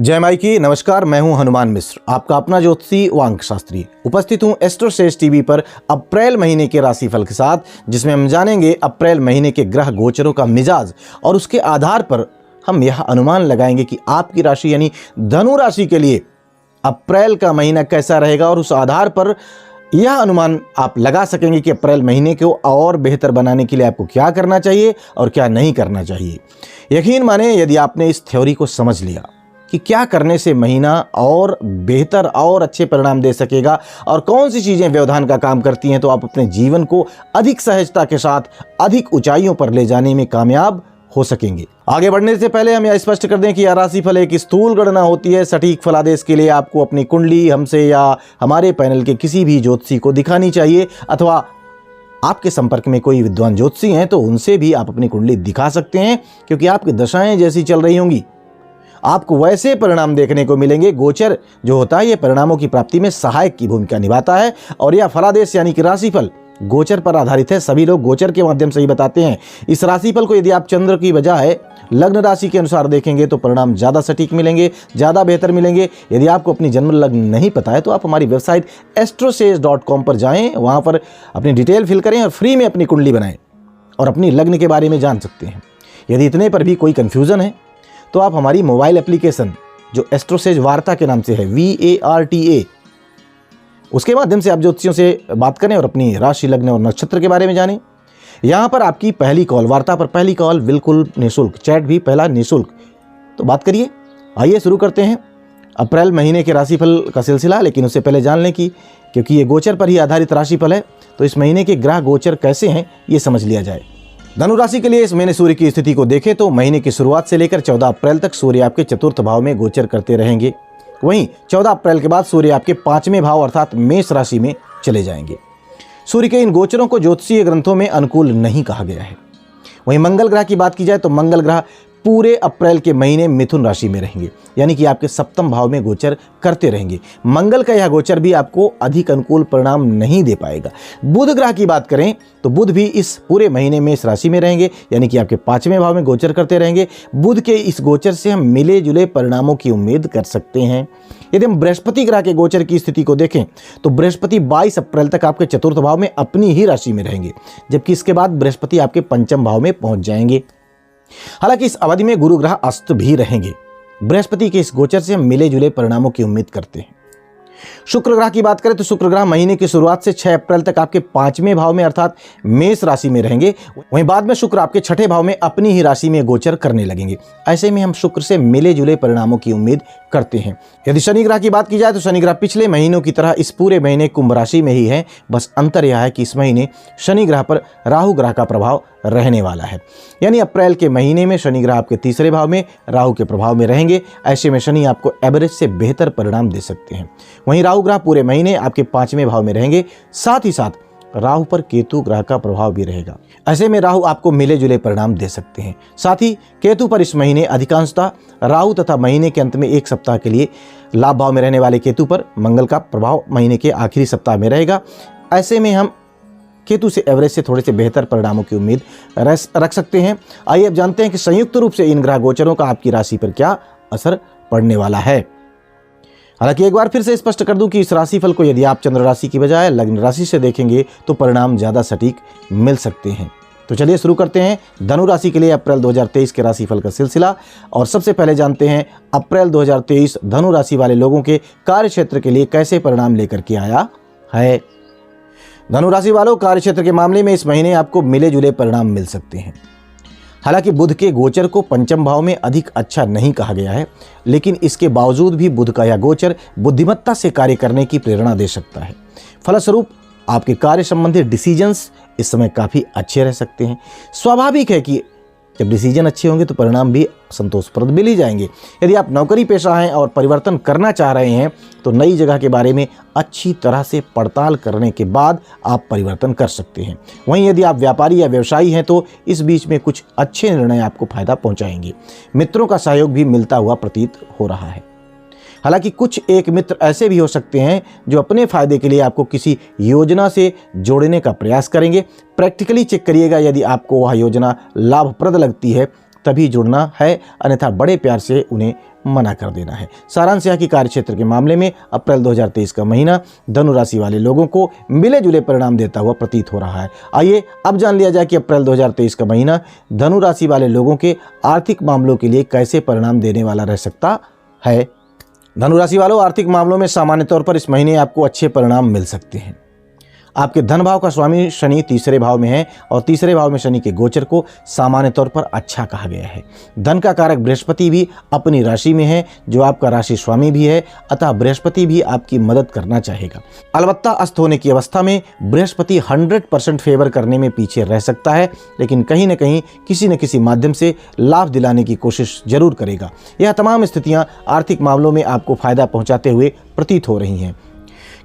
जय माई की। नमस्कार, मैं हूं हनुमान मिश्र, आपका अपना ज्योतिषी व अंक शास्त्री। उपस्थित हूं एस्ट्रोसेज टीवी पर अप्रैल महीने के राशिफल के साथ, जिसमें हम जानेंगे अप्रैल महीने के ग्रह गोचरों का मिजाज और उसके आधार पर हम यह अनुमान लगाएंगे कि आपकी राशि यानी धनु राशि के लिए अप्रैल का महीना कैसा रहेगा, और उस आधार पर यह अनुमान आप लगा सकेंगे कि अप्रैल महीने को और बेहतर बनाने के लिए आपको क्या करना चाहिए और क्या नहीं करना चाहिए। यकीन माने, यदि आपने इस थ्योरी को समझ लिया कि क्या करने से महीना और बेहतर और अच्छे परिणाम दे सकेगा और कौन सी चीज़ें व्यवधान का काम करती हैं, तो आप अपने जीवन को अधिक सहजता के साथ अधिक ऊंचाइयों पर ले जाने में कामयाब हो सकेंगे। आगे बढ़ने से पहले हम यह स्पष्ट कर दें कि यह राशिफल एक स्थूल गणना होती है। सटीक फलादेश के लिए आपको अपनी कुंडली हमसे या हमारे पैनल के किसी भी ज्योतिषी को दिखानी चाहिए, अथवा आपके संपर्क में कोई विद्वान ज्योतिषी हैं तो उनसे भी आप अपनी कुंडली दिखा सकते हैं, क्योंकि आपकी दशाएं जैसी चल रही होंगी आपको वैसे परिणाम देखने को मिलेंगे। गोचर जो होता है, यह परिणामों की प्राप्ति में सहायक की भूमिका निभाता है, और यह फलादेश यानी कि राशिफल गोचर पर आधारित है। सभी लोग गोचर के माध्यम से ही बताते हैं। इस राशिफल को यदि आप चंद्र की बजाय लग्न राशि के अनुसार देखेंगे तो परिणाम ज़्यादा सटीक मिलेंगे, ज़्यादा बेहतर मिलेंगे। यदि आपको अपनी जन्म लग्न नहीं पता है तो आप हमारी वेबसाइट astrosage.com पर जाएं, वहाँ पर अपनी डिटेल फिल करें और फ्री में अपनी कुंडली बनाएं और अपनी लग्न के बारे में जान सकते हैं। यदि इतने पर भी कोई कन्फ्यूज़न है तो आप हमारी मोबाइल एप्लीकेशन जो एस्ट्रोसेज वार्ता के नाम से है, VARTA, उसके माध्यम से आप ज्योतिषियों से बात करें और अपनी राशि, लग्न और नक्षत्र के बारे में जानें। यहाँ पर आपकी पहली कॉल, वार्ता पर पहली कॉल बिल्कुल निःशुल्क, चैट भी पहला निःशुल्क। तो बात करिए। आइए शुरू करते हैं अप्रैल महीने के राशिफल का सिलसिला। लेकिन उससे पहले जान लें कि क्योंकि ये गोचर पर ही आधारित राशिफल है, तो इस महीने के ग्रह गोचर कैसे हैं ये समझ लिया जाए। धनु राशि के लिए इस महीने सूर्य की स्थिति को देखें तो महीने की शुरुआत से लेकर 14 अप्रैल तक सूर्य आपके चतुर्थ भाव में गोचर करते रहेंगे। वहीं 14 अप्रैल के बाद सूर्य आपके 5वें भाव अर्थात मेष राशि में चले जाएंगे। सूर्य के इन गोचरों को ज्योतिषीय ग्रंथों में अनुकूल नहीं कहा गया है। वहीं मंगल ग्रह की बात की जाए तो मंगल ग्रह पूरे अप्रैल के महीने मिथुन राशि में रहेंगे, यानी कि आपके सप्तम भाव में गोचर करते रहेंगे। मंगल का यह गोचर भी आपको अधिक अनुकूल परिणाम नहीं दे पाएगा। बुध ग्रह की बात करें तो बुध भी इस पूरे महीने में इस राशि में रहेंगे, यानी कि आपके 5वें भाव में गोचर करते रहेंगे। बुध के इस गोचर से हम मिले जुले परिणामों की उम्मीद कर सकते हैं। यदि हम बृहस्पति ग्रह के गोचर की स्थिति को देखें तो बृहस्पति 22 अप्रैल तक आपके चतुर्थ भाव में अपनी ही राशि में रहेंगे, जबकि इसके बाद बृहस्पति आपके 5वें भाव में पहुंच जाएंगे। हालांकि इस अवधि में गुरु ग्रह अस्त भी रहेंगे। बृहस्पति के इस गोचर से हम मिले जुले परिणामों की उम्मीद करते हैं। शुक्र ग्रह की बात करें तो शुक्र ग्रह महीने की शुरुआत से 6 अप्रैल तक आपके 5वें भाव में अर्थात मेष राशि में रहेंगे। वहीं बाद में शुक्र आपके 6ठे भाव में अपनी ही राशि में गोचर करने लगेंगे। ऐसे में हम शुक्र से मिले जुले परिणामों की उम्मीद करते हैं। यदि शनि ग्रह की बात की जाए तो शनि ग्रह पिछले महीनों की तरह इस पूरे महीने कुंभ राशि में ही है। बस अंतर यह है कि इस महीने शनि ग्रह पर राहु ग्रह का प्रभाव रहने वाला है, यानी अप्रैल के महीने में शनि ग्रह आपके 3रे भाव में राहु के प्रभाव में रहेंगे। ऐसे में शनि आपको एवरेज से बेहतर परिणाम दे सकते हैं। वहीं राहु ग्रह पूरे महीने आपके 5वें भाव में रहेंगे। साथ ही साथ राहु पर केतु ग्रह का प्रभाव भी रहेगा। ऐसे में राहु आपको मिले जुले परिणाम दे सकते हैं। साथ ही केतु पर इस महीने अधिकांशतः राहु तथा महीने के अंत में एक सप्ताह के लिए लाभ भाव में रहने वाले केतु पर मंगल का प्रभाव महीने के आखिरी सप्ताह में रहेगा। ऐसे में हम केतु से एवरेज से थोड़े से बेहतर परिणामों की उम्मीद रख सकते हैं। आइए अब जानते हैं कि संयुक्त रूप से इन ग्रह गोचरों का आपकी राशि पर क्या असर पड़ने वाला है। हालांकि एक बार फिर से स्पष्ट कर दूं कि इस राशिफल को यदि आप चंद्र राशि की बजाय लग्न राशि से देखेंगे तो परिणाम ज़्यादा सटीक मिल सकते हैं। तो चलिए शुरू करते हैं धनु राशि के लिए अप्रैल 2023 के राशिफल का सिलसिला। और सबसे पहले जानते हैं अप्रैल 2023 धनु राशि वाले लोगों के कार्य क्षेत्र के लिए कैसे परिणाम लेकर के आया है। धनु राशि वालों, कार्य क्षेत्र के मामले में इस महीने आपको मिले जुले परिणाम मिल सकते हैं। हालांकि बुध के गोचर को 5वें भाव में अधिक अच्छा नहीं कहा गया है, लेकिन इसके बावजूद भी बुध का यह गोचर बुद्धिमत्ता से कार्य करने की प्रेरणा दे सकता है। फलस्वरूप आपके कार्य संबंधी डिसीजंस इस समय काफ़ी अच्छे रह सकते हैं। स्वाभाविक है कि जब डिसीजन अच्छे होंगे तो परिणाम भी संतोषप्रद मिल ही जाएंगे। यदि आप नौकरी पेशा हैं और परिवर्तन करना चाह रहे हैं तो नई जगह के बारे में अच्छी तरह से पड़ताल करने के बाद आप परिवर्तन कर सकते हैं। वहीं यदि आप व्यापारी या व्यवसायी हैं तो इस बीच में कुछ अच्छे निर्णय आपको फायदा पहुंचाएंगे। मित्रों का सहयोग भी मिलता हुआ प्रतीत हो रहा है। हालांकि कुछ एक मित्र ऐसे भी हो सकते हैं जो अपने फायदे के लिए आपको किसी योजना से जोड़ने का प्रयास करेंगे। प्रैक्टिकली चेक करिएगा, यदि आपको वह योजना लाभप्रद लगती है तभी जुड़ना है, अन्यथा बड़े प्यार से उन्हें मना कर देना है। सारांश यह कि कार्यक्षेत्र के मामले में अप्रैल 2023 का महीना धनु राशि वाले लोगों को मिले जुले परिणाम देता हुआ प्रतीत हो रहा है। आइए अब जान लिया जाए कि अप्रैल 2023 का महीना धनु राशि वाले लोगों के आर्थिक मामलों के लिए कैसे परिणाम देने वाला रह सकता है। धनु राशि वालों, आर्थिक मामलों में सामान्य तौर पर इस महीने आपको अच्छे परिणाम मिल सकते हैं। आपके धन भाव का स्वामी शनि तीसरे भाव में है और तीसरे भाव में शनि के गोचर को सामान्य तौर पर अच्छा कहा गया है। धन का कारक बृहस्पति भी अपनी राशि में है, जो आपका राशि स्वामी भी है, अतः बृहस्पति भी आपकी मदद करना चाहेगा। अलबत्ता अस्त होने की अवस्था में बृहस्पति 100% फेवर करने में पीछे रह सकता है, लेकिन कहीं न कहीं किसी न किसी माध्यम से लाभ दिलाने की कोशिश जरूर करेगा। यह तमाम स्थितियां आर्थिक मामलों में आपको फायदा पहुंचाते हुए प्रतीत हो रही हैं।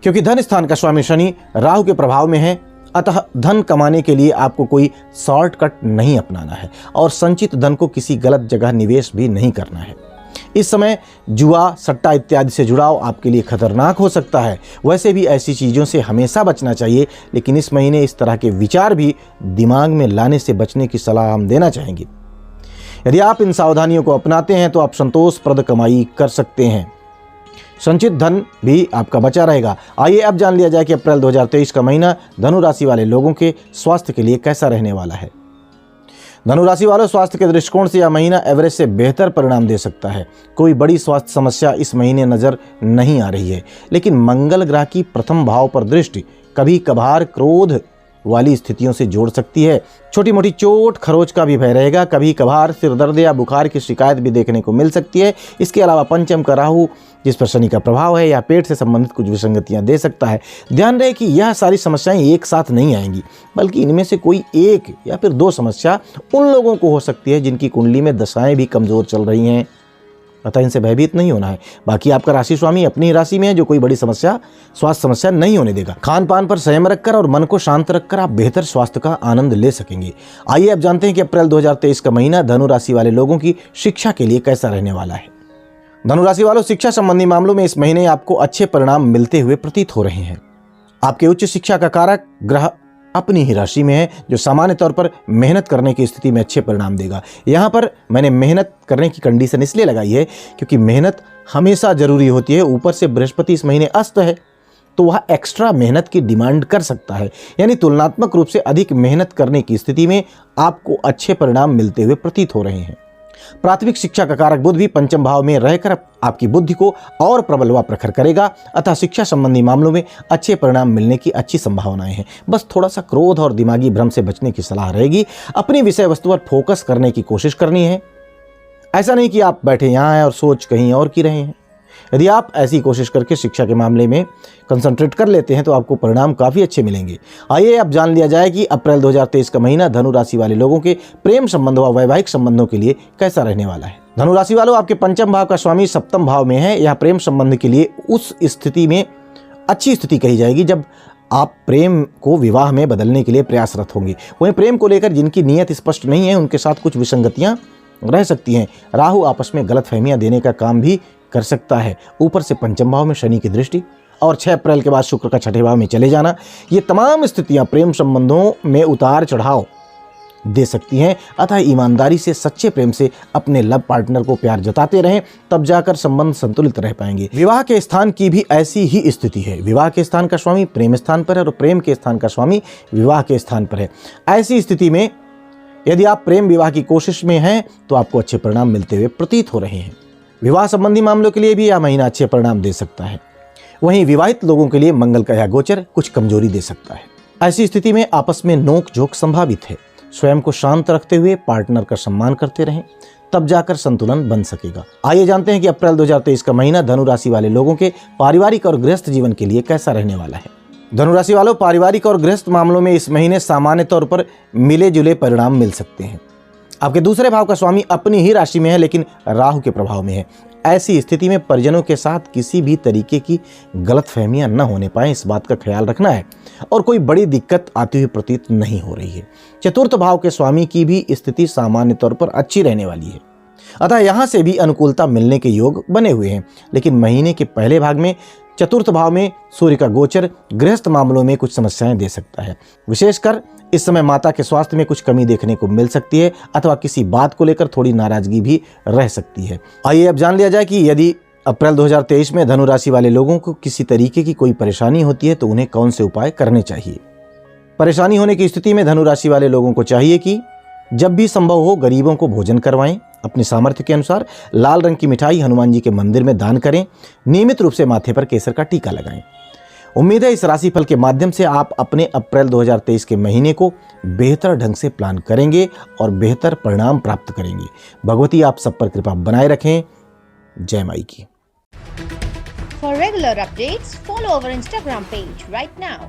क्योंकि धन स्थान का स्वामी शनि राहु के प्रभाव में है, अतः धन कमाने के लिए आपको कोई शॉर्टकट नहीं अपनाना है और संचित धन को किसी गलत जगह निवेश भी नहीं करना है। इस समय जुआ, सट्टा इत्यादि से जुड़ाव आपके लिए खतरनाक हो सकता है। वैसे भी ऐसी चीज़ों से हमेशा बचना चाहिए, लेकिन इस महीने इस तरह के विचार भी दिमाग में लाने से बचने की सलाह हम देना चाहेंगे। यदि आप इन सावधानियों को अपनाते हैं तो आप संतोषप्रद कमाई कर सकते हैं। संचित धन भी आपका बचा रहेगा। आइए अब जान लिया जाए कि अप्रैल 2023 का महीना धनु राशि वाले लोगों के स्वास्थ्य के लिए कैसा रहने वाला है। धनु राशि वालों, स्वास्थ्य के दृष्टिकोण से यह महीना एवरेज से बेहतर परिणाम दे सकता है। कोई बड़ी स्वास्थ्य समस्या इस महीने नजर नहीं आ रही है, लेकिन मंगल ग्रह की प्रथम भाव पर दृष्टि कभी कभार क्रोध वाली स्थितियों से जोड़ सकती है। छोटी मोटी चोट खरोच का भी भय रहेगा। कभी कभार सिर दर्द या बुखार की शिकायत भी देखने को मिल सकती है। इसके अलावा पंचम का राहु, जिस पर शनि का प्रभाव है, या पेट से संबंधित कुछ विसंगतियां दे सकता है। ध्यान रहे कि यह सारी समस्याएं एक साथ नहीं आएंगी, बल्कि इनमें से कोई एक या फिर दो समस्या उन लोगों को हो सकती है जिनकी कुंडली में दशाएं भी कमजोर चल रही हैं। अतः इनसे भयभीत नहीं होना है। बाकी आपका राशि स्वामी अपनी ही राशि में है, जो कोई बड़ी समस्या, स्वास्थ्य समस्या नहीं होने देगा। खान पान पर संयम रखकर और मन को शांत रखकर आप बेहतर स्वास्थ्य का आनंद ले सकेंगे। आइए अब जानते हैं कि अप्रैल 2023 का महीना धनु राशि वाले लोगों की शिक्षा के लिए कैसा रहने वाला है। धनु राशि वालों, शिक्षा संबंधी मामलों में इस महीने आपको अच्छे परिणाम मिलते हुए प्रतीत हो रहे हैं। आपके उच्च शिक्षा का कारक ग्रह अपनी ही राशि में है, जो सामान्य तौर पर मेहनत करने की स्थिति में अच्छे परिणाम देगा। यहाँ पर मैंने मेहनत करने की कंडीशन इसलिए लगाई है क्योंकि मेहनत हमेशा जरूरी होती है। ऊपर से बृहस्पति इस महीने अस्त है, तो वह एक्स्ट्रा मेहनत की डिमांड कर सकता है, यानी तुलनात्मक रूप से अधिक मेहनत करने की स्थिति में आपको अच्छे परिणाम मिलते हुए प्रतीत हो रहे हैं। प्राथमिक शिक्षा का कारक बुध भी पंचम भाव में रहकर आपकी बुद्धि को और प्रबल व प्रखर करेगा, अतः शिक्षा संबंधी मामलों में अच्छे परिणाम मिलने की अच्छी संभावनाएं हैं। बस थोड़ा सा क्रोध और दिमागी भ्रम से बचने की सलाह रहेगी। अपनी विषय वस्तु पर फोकस करने की कोशिश करनी है। ऐसा नहीं कि आप बैठे यहाँ हैं और सोच कहीं और की रहे हैं। यदि आप ऐसी कोशिश करके शिक्षा के मामले में कंसंट्रेट कर लेते हैं तो आपको परिणाम काफ़ी अच्छे मिलेंगे। आइए अब जान लिया जाए कि अप्रैल 2023 का महीना धनु राशि वाले लोगों के प्रेम संबंधों व वैवाहिक संबंधों के लिए कैसा रहने वाला है। धनु राशि वालों, आपके पंचम भाव का स्वामी सप्तम भाव में है। यह प्रेम संबंध के लिए उस स्थिति में अच्छी स्थिति कही जाएगी जब आप प्रेम को विवाह में बदलने के लिए प्रयासरत होंगे। वहीं प्रेम को लेकर जिनकी नीयत स्पष्ट नहीं है, उनके साथ कुछ विसंगतियां रह सकती हैं। राहु आपस में गलतफहमियां देने का काम भी कर सकता है। ऊपर से पंचम भाव में शनि की दृष्टि और 6 अप्रैल के बाद शुक्र का छठे भाव में चले जाना, ये तमाम स्थितियां प्रेम संबंधों में उतार चढ़ाव दे सकती हैं। अतः ईमानदारी से सच्चे प्रेम से अपने लव पार्टनर को प्यार जताते रहें, तब जाकर संबंध संतुलित रह पाएंगे। विवाह के स्थान की भी ऐसी ही स्थिति है। विवाह के स्थान का स्वामी प्रेम स्थान पर है और प्रेम के स्थान का स्वामी विवाह के स्थान पर है। ऐसी स्थिति में यदि आप प्रेम विवाह की कोशिश में हैं तो आपको अच्छे परिणाम मिलते हुए प्रतीत हो रहे हैं। विवाह संबंधी मामलों के लिए भी यह महीना अच्छे परिणाम दे सकता है। वहीं विवाहित लोगों के लिए मंगल का यह गोचर कुछ कमजोरी दे सकता है। ऐसी स्थिति में आपस में नोक झोंक संभावित है। स्वयं को शांत रखते हुए पार्टनर का सम्मान करते रहें, तब जाकर संतुलन बन सकेगा। आइए जानते हैं कि अप्रैल 2023 का महीना धनु राशि वाले लोगों के पारिवारिक और गृहस्थ जीवन के लिए कैसा रहने वाला है। धनु राशि वालों, पारिवारिक और गृहस्थ मामलों में इस महीने सामान्य तौर पर मिले जुले परिणाम मिल सकते हैं। आपके दूसरे भाव का स्वामी अपनी ही राशि में है, लेकिन राहु के प्रभाव में है। ऐसी स्थिति में परिजनों के साथ किसी भी तरीके की गलतफहमियां न होने पाए, इस बात का ख्याल रखना है। और कोई बड़ी दिक्कत आती हुई प्रतीत नहीं हो रही है। चतुर्थ भाव के स्वामी की भी स्थिति सामान्य तौर पर अच्छी रहने वाली है, अतः यहाँ से भी अनुकूलता मिलने के योग बने हुए हैं। लेकिन महीने के पहले भाग में चतुर्थ भाव में सूर्य का गोचर गृहस्थ मामलों में कुछ समस्याएं दे सकता है। विशेषकर इस समय माता के स्वास्थ्य में कुछ कमी देखने को मिल सकती है अथवा किसी बात को लेकर थोड़ी नाराजगी भी रह सकती है। आइए अब जान लिया जाए कि यदि अप्रैल 2023 में धनु राशि वाले लोगों को किसी तरीके की कोई परेशानी होती है तो उन्हें कौन से उपाय करने चाहिए। परेशानी होने की स्थिति में धनु राशि वाले लोगों को चाहिए कि जब भी संभव हो गरीबों को भोजन करवाएं, अपने सामर्थ्य के अनुसार लाल रंग की मिठाई हनुमान जी के मंदिर में दान करें, नियमित रूप से माथे पर केसर का टीका लगाएं। उम्मीद है इस राशिफल के माध्यम से आप अपने अप्रैल 2023 के महीने को बेहतर ढंग से प्लान करेंगे और बेहतर परिणाम प्राप्त करेंगे। भगवती आप सब पर कृपा बनाए रखें। जय माई की। For regular updates, follow our Instagram page right now.